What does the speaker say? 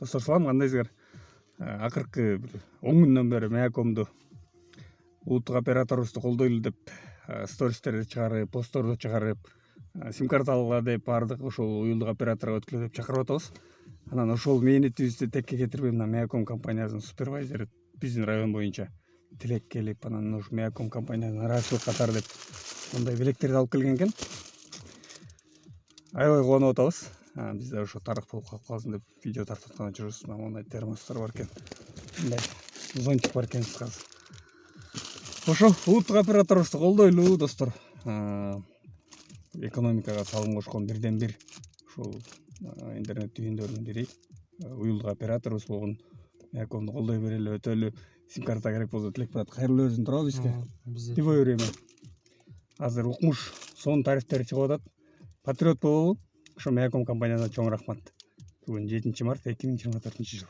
Достор салам, кандайсыздар? Акыркы 10 күндөн бери Меакомду улуттук операторубузду колдойлу деп стористерди чыгарып, постторду чыгарып, сим карта алгыла деп баардык ошол уюлдук операторго өткүлө деп чакырып атабыз. Анан ошол мээнетибизди текке кетирбей мына Меаком компаниясынын супервайзери биздин район боюнча тилек келип, анан ушу Меаком компаниясына ыраазычылык катары деп мындай белектерди алып келген экен. Аябай кубанып атабыз. Бизде ошо тарых болуп калып калсын деп видео тартып аткан жүрүбүз. Мындай термостор бар экен. Мындай зонтик бар экен кызы. Ошо улуттук операторубузду колдойлу достор. Экономикага салым кошкон бирден бир ушул интернет түйүндөрүнүн бири уюлдук операторубуз болгон Меакомду колдой берели, өтөлү. Сим карта керек болсо тилек барат. Кайрылуу өзүн турабы бизге. Тибой время. Азыр укмуш сон тарифтери чыгып атат. Патриот болобу? Ошо Меаком компаниясына чоң рахмат. Бүгүн 7 март 2024 жыл.